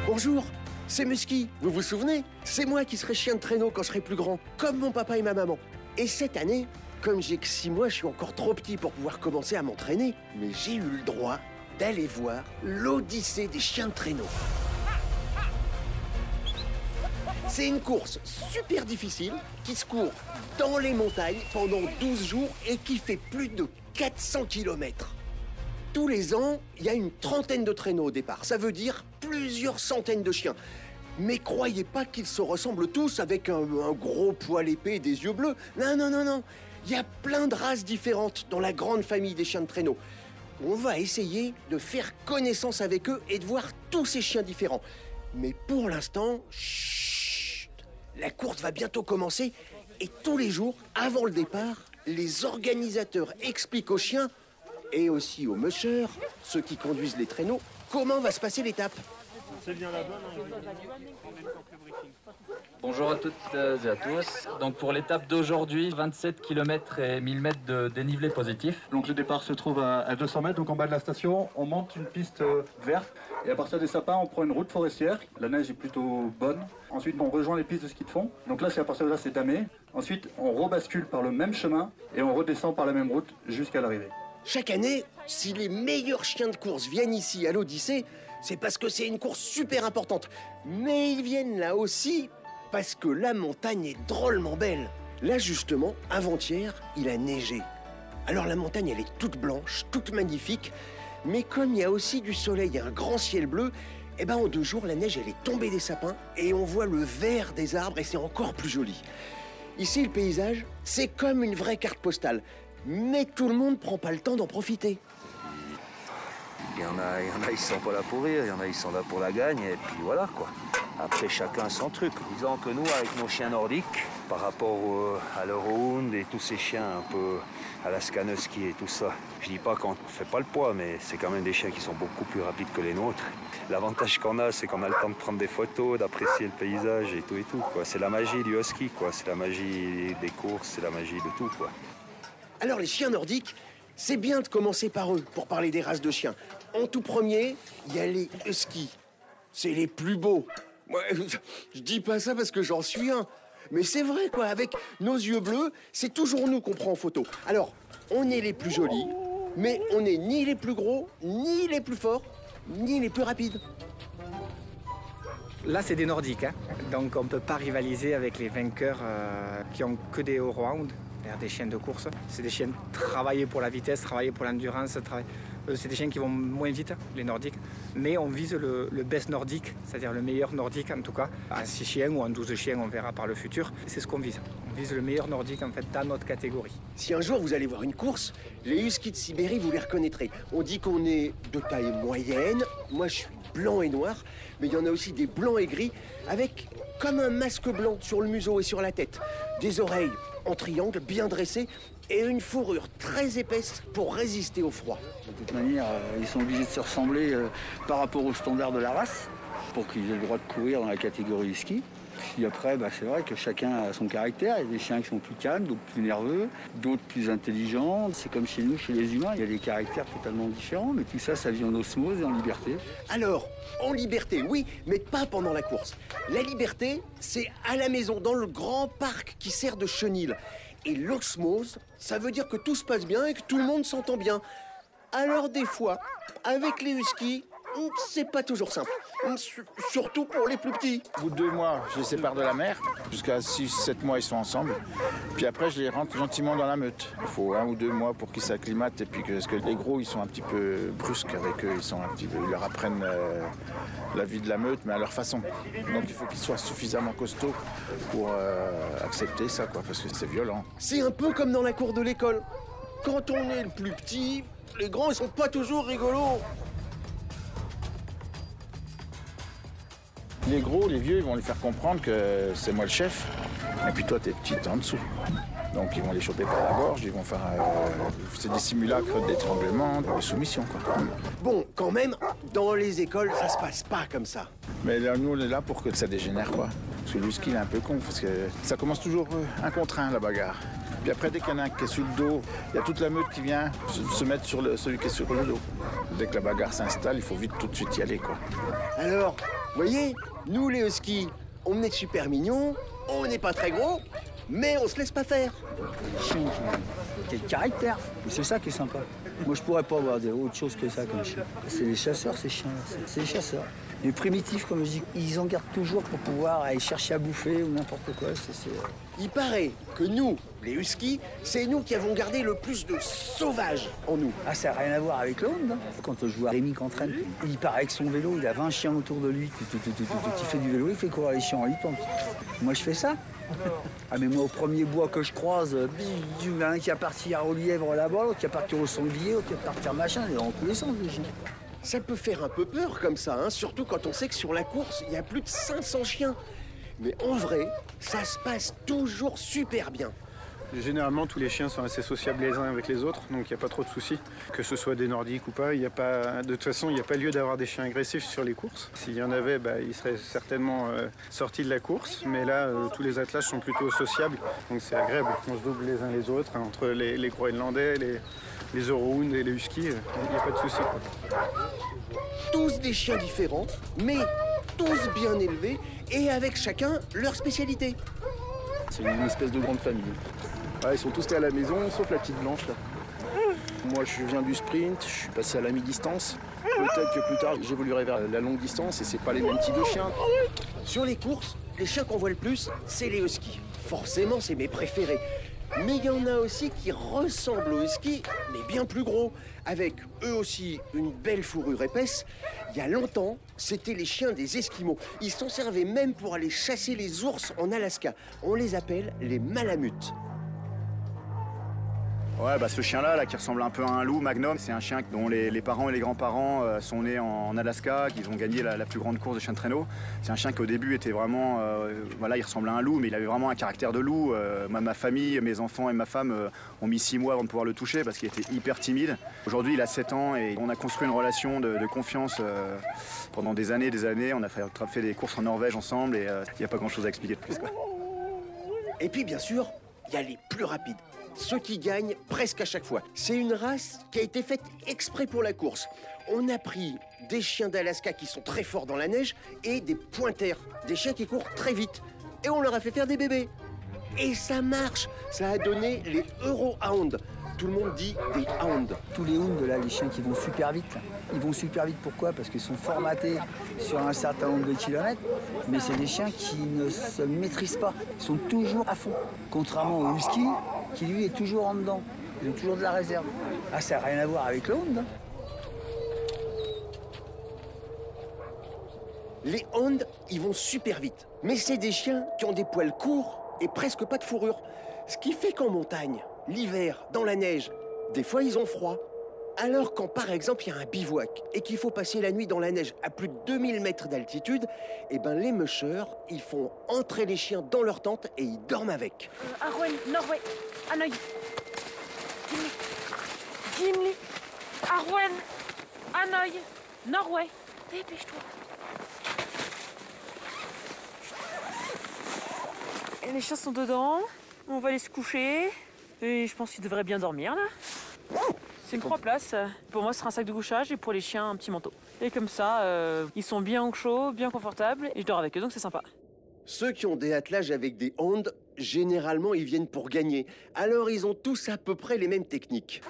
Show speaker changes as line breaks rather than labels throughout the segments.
Bonjour, c'est Musky, vous vous souvenez? C'est moi qui serai chien de traîneau quand je serai plus grand, comme mon papa et ma maman. Et cette année, comme j'ai que 6 mois, je suis encore trop petit pour pouvoir commencer à m'entraîner, mais j'ai eu le droit d'aller voir l'Odyssée des chiens de traîneau. C'est une course super difficile qui se court dans les montagnes pendant 12 jours et qui fait plus de 400 km. Tous les ans, il y a une trentaine de traîneaux au départ. Ça veut dire plusieurs centaines de chiens. Mais croyez pas qu'ils se ressemblent tous avec un gros poil épais et des yeux bleus. Non, non, non, non. Il y a plein de races différentes dans la grande famille des chiens de traîneau. On va essayer de faire connaissance avec eux et de voir tous ces chiens différents. Mais pour l'instant, chut, la course va bientôt commencer et tous les jours, avant le départ, les organisateurs expliquent aux chiens et aussi aux mushers, ceux qui conduisent les traîneaux, comment va se passer l'étape.
C'est bien la bonne.
Bonjour à toutes et à tous. Donc pour l'étape d'aujourd'hui, 27 km et 1000 mètres de dénivelé positif.
Donc le départ se trouve à 200 mètres, donc en bas de la station, on monte une piste verte et à partir des sapins, on prend une route forestière. La neige est plutôt bonne. Ensuite, on rejoint les pistes de ski de fond. Donc là, c'est à partir de là, c'est damé. Ensuite, on rebascule par le même chemin et on redescend par la même route jusqu'à l'arrivée.
Chaque année, si les meilleurs chiens de course viennent ici à l'Odyssée, c'est parce que c'est une course super importante. Mais ils viennent là aussi parce que la montagne est drôlement belle. Là justement, avant-hier, il a neigé. Alors la montagne, elle est toute blanche, toute magnifique. Mais comme il y a aussi du soleil et un grand ciel bleu, eh ben en 2 jours, la neige, elle est tombée des sapins et on voit le vert des arbres et c'est encore plus joli. Ici, le paysage, c'est comme une vraie carte postale. Mais tout le monde prend pas le temps d'en profiter.
Il y en a, ils sont pas là pour rire, il y en a, ils sont là pour la gagne, et puis voilà quoi. Après, chacun son truc. Disons que nous, avec nos chiens nordiques, par rapport à l'Eurohound et tous ces chiens un peu à la Skanowski et tout ça, je dis pas qu'on ne fait pas le poids, mais c'est quand même des chiens qui sont beaucoup plus rapides que les nôtres. L'avantage qu'on a, c'est qu'on a le temps de prendre des photos, d'apprécier le paysage et tout, quoi. C'est la magie du husky, quoi. C'est la magie des courses, c'est la magie de tout, quoi.
Alors les chiens nordiques, c'est bien de commencer par eux pour parler des races de chiens. En tout premier, il y a les huskies. C'est les plus beaux. Moi, je dis pas ça parce que j'en suis un. Mais c'est vrai quoi, avec nos yeux bleus, c'est toujours nous qu'on prend en photo. Alors, on est les plus jolis, mais on n'est ni les plus gros, ni les plus forts, ni les plus rapides.
Là, c'est des Nordiques, hein. Donc on ne peut pas rivaliser avec les vainqueurs qui ont que des Eurohound, des chiens de course. C'est des chiens travaillés pour la vitesse, travaillés pour l'endurance. C'est des chiens qui vont moins vite, les Nordiques. Mais on vise le best nordique, c'est-à-dire le meilleur nordique en tout cas. En 6 chiens ou en 12 chiens, on verra par le futur. C'est ce qu'on vise. On vise le meilleur nordique en fait dans notre catégorie.
Si un jour vous allez voir une course, les huskies de Sibérie, vous les reconnaîtrez. On dit qu'on est de taille moyenne. Moi, je suis blanc et noir, mais il y en a aussi des blancs et gris, avec comme un masque blanc sur le museau et sur la tête. Des oreilles en triangle, bien dressées, et une fourrure très épaisse pour résister au froid.
De toute manière, ils sont obligés de se ressembler par rapport aux standards de la race, pour qu'ils aient le droit de courir dans la catégorie ski. Puis après, c'est vrai que chacun a son caractère. Il y a des chiens qui sont plus calmes, d'autres plus nerveux, d'autres plus intelligents. C'est comme chez nous, chez les humains, il y a des caractères totalement différents, mais tout ça, ça vit en osmose et en liberté.
Alors, en liberté, oui, mais pas pendant la course. La liberté, c'est à la maison, dans le grand parc qui sert de chenil. Et l'osmose, ça veut dire que tout se passe bien et que tout le monde s'entend bien. Alors des fois, avec les huskies, c'est pas toujours simple. Surtout pour les plus petits.
Au bout de 2 mois, je les sépare de la mère. Jusqu'à 6-7 mois, ils sont ensemble. Puis après, je les rentre gentiment dans la meute. Il faut 1 ou 2 mois pour qu'ils s'acclimatent. Et puis, parce que les gros, ils sont un petit peu brusques avec eux. Ils leur apprennent la vie de la meute, mais à leur façon. Donc, il faut qu'ils soient suffisamment costauds pour accepter ça, quoi, parce que c'est violent.
C'est un peu comme dans la cour de l'école. Quand on est le plus petit, les grands, ils sont pas toujours rigolos.
Les gros, les vieux, ils vont lui faire comprendre que c'est moi le chef. Et puis toi, t'es petit, t'es en dessous. Donc ils vont les choper par la gorge, ils vont faire... c'est des simulacres d'étranglement, de soumission, quoi.
Bon, quand même, dans les écoles, ça se passe pas comme ça.
Mais là, nous, on est là pour que ça dégénère, quoi. Parce que le ski, il est un peu con, parce que ça commence toujours 1 contre 1, la bagarre. Puis après, dès qu'il y en a un qui est sur le dos, il y a toute la meute qui vient se mettre sur celui qui est sur le dos. Dès que la bagarre s'installe, il faut vite tout de suite y aller, quoi.
Alors, voyez, nous les huskies, on est super mignons, on n'est pas très gros, mais on se laisse pas faire.
Les chiens qui ont de caractère. Et c'est ça qui est sympa. Moi, je pourrais pas avoir autre chose que ça comme chien. C'est des chasseurs, ces chiens-là. C'est des chasseurs. Les primitifs, comme je dis, ils en gardent toujours pour pouvoir aller chercher à bouffer ou n'importe quoi.
Il paraît que nous, les huskies, c'est nous qui avons gardé le plus de sauvages en nous.
Ah, ça n'a rien à voir avec le hound. Hein. Quand je vois Rémi qui entraîne, il part avec son vélo, il a 20 chiens autour de lui. Il fait du vélo, il fait courir les chiens en lui. Moi, je fais ça. Ah, mais moi, au premier bois que je croise, il y en a un qui a parti au lièvre là-bas, l'autre qui a parti au sanglier, l'autre qui a parti à machin, et dans tous les sens, les chiens.
Ça peut faire un peu peur comme ça, hein, surtout quand on sait que sur la course, il y a plus de 500 chiens. Mais en vrai, ça se passe toujours super bien.
Généralement, tous les chiens sont assez sociables les uns avec les autres, donc il n'y a pas trop de soucis. Que ce soit des nordiques ou pas, de toute façon, il n'y a pas lieu d'avoir des chiens agressifs sur les courses. S'il y en avait, ils seraient certainement sortis de la course, mais là, tous les attelages sont plutôt sociables, donc c'est agréable. On se double les uns les autres, hein, entre les Groenlandais, les Eurohounds et les Huskies, il n'y a pas de soucis.
Tous des chiens différents, mais tous bien élevés et avec chacun leur spécialité.
C'est une espèce de grande famille. Ouais, ils sont tous nés à la maison, sauf la petite blanche là. Moi je viens du sprint, je suis passé à la mi-distance. Peut-être que plus tard j'évoluerai vers la longue distance et c'est pas les mêmes types de chiens.
Sur les courses, les chiens qu'on voit le plus, c'est les huskies. Forcément, c'est mes préférés. Mais il y en a aussi qui ressemblent aux huskies, mais bien plus gros, avec eux aussi une belle fourrure épaisse. Il y a longtemps, c'était les chiens des Esquimaux. Ils s'en servaient même pour aller chasser les ours en Alaska. On les appelle les malamutes.
Ouais, ce chien-là, qui ressemble un peu à un loup, Magnum, c'est un chien dont les parents et les grands-parents sont nés en Alaska, qu'ils ont gagné la plus grande course de chiens de traîneau. C'est un chien qui au début était vraiment, il ressemblait à un loup, mais il avait vraiment un caractère de loup. Ma famille, mes enfants et ma femme ont mis 6 mois avant de pouvoir le toucher parce qu'il était hyper timide. Aujourd'hui, il a 7 ans et on a construit une relation de confiance pendant des années. On a fait des courses en Norvège ensemble et il n'y a pas grand-chose à expliquer de plus, quoi.
Et puis, bien sûr, il y a les plus rapides. Ceux qui gagnent presque à chaque fois. C'est une race qui a été faite exprès pour la course. On a pris des chiens d'Alaska qui sont très forts dans la neige et des pointers, des chiens qui courent très vite. Et on leur a fait faire des bébés. Et ça marche. Ça a donné les Eurohounds. Tout le monde dit des hounds.
Tous les hounds, là, les chiens qui vont super vite. Ils vont super vite, pourquoi? Parce qu'ils sont formatés sur un certain nombre de kilomètres, mais c'est des chiens qui ne se maîtrisent pas. Ils sont toujours à fond. Contrairement au husky, qui lui est toujours en dedans. Ils ont toujours de la réserve. Ah, ça n'a rien à voir avec le hound. Hein.
Les hounds, ils vont super vite. Mais c'est des chiens qui ont des poils courts et presque pas de fourrure. Ce qui fait qu'en montagne, l'hiver, dans la neige, des fois ils ont froid. Alors quand par exemple il y a un bivouac et qu'il faut passer la nuit dans la neige à plus de 2000 mètres d'altitude, les mushers, ils font entrer les chiens dans leur tente et ils dorment avec.
Arwen, Norway, Hanoï, Gimli, Arwen, Hanoï, Norway, dépêche-toi. Et les chiens sont dedans, on va aller se coucher, et je pense qu'ils devraient bien dormir là. C'est une 3 places. Pour moi, ce sera un sac de couchage et pour les chiens, un petit manteau. Et comme ça, ils sont bien au chaud, bien confortables et je dors avec eux, donc c'est sympa.
Ceux qui ont des attelages avec des hounds, généralement, ils viennent pour gagner. Alors, ils ont tous à peu près les mêmes techniques.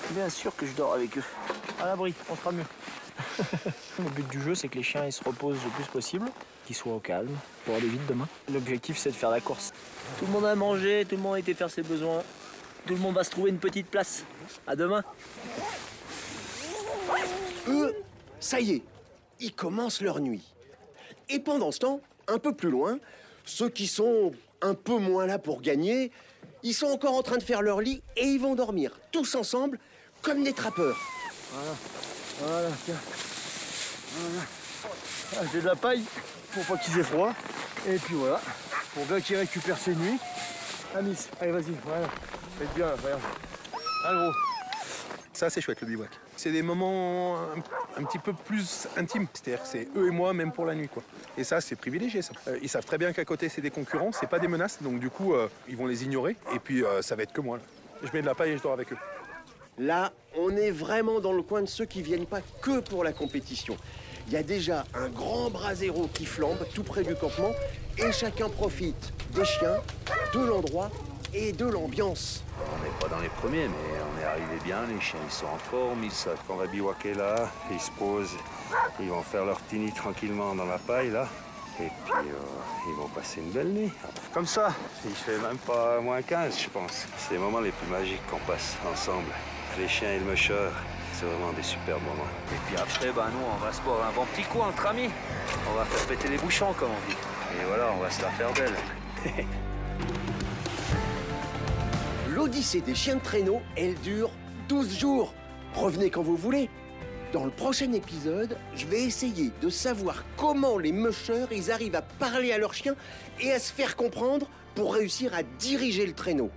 Bien sûr que je dors avec eux. À l'abri, on fera mieux. Le but du jeu, c'est que les chiens ils se reposent le plus possible, qu'ils soient au calme, pour aller vite demain. L'objectif, c'est de faire la course. Tout le monde a mangé, tout le monde a été faire ses besoins. Tout le monde va se trouver une petite place. À demain.
Eux, ça y est, ils commencent leur nuit. Et pendant ce temps, un peu plus loin, ceux qui sont un peu moins là pour gagner, ils sont encore en train de faire leur lit et ils vont dormir, tous ensemble, comme des trappeurs.
Voilà, tiens. Voilà. Ah, j'ai de la paille pour pas qu'ils aient froid. Et puis voilà, pour bien qu'ils récupèrent ses nuits. Amis, allez vas-y, voilà. Faites bien, regarde. Ah gros.
Ça, c'est chouette, le bivouac. C'est des moments un petit peu plus intimes. C'est-à-dire que c'est eux et moi, même pour la nuit, quoi. Et ça, c'est privilégié, ça. Ils savent très bien qu'à côté, c'est des concurrents, c'est pas des menaces. Donc, du coup, ils vont les ignorer. Et puis, ça va être que moi, là. Je mets de la paille et je dors avec eux.
Là, on est vraiment dans le coin de ceux qui viennent pas que pour la compétition. Il y a déjà un grand brasero qui flambe tout près du campement et chacun profite des chiens, de l'endroit et de l'ambiance.
On n'est pas dans les premiers, mais on est arrivé bien. Les chiens, ils sont en forme, ils savent qu'on va bivouaquer là. Ils se posent, ils vont faire leur tini tranquillement dans la paille là. Et puis, ils vont passer une belle nuit. Comme ça, il fait même pas moins 15, je pense. C'est les moments les plus magiques qu'on passe ensemble. Les chiens et le musher, c'est vraiment des superbes moments. Et puis après, nous, on va se boire un bon petit coup entre amis. On va faire péter les bouchons, comme on dit. Et voilà, on va se la faire belle.
L'Odyssée des chiens de traîneau, elle dure 12 jours. Revenez quand vous voulez. Dans le prochain épisode, je vais essayer de savoir comment les mushers, ils arrivent à parler à leurs chiens et à se faire comprendre pour réussir à diriger le traîneau.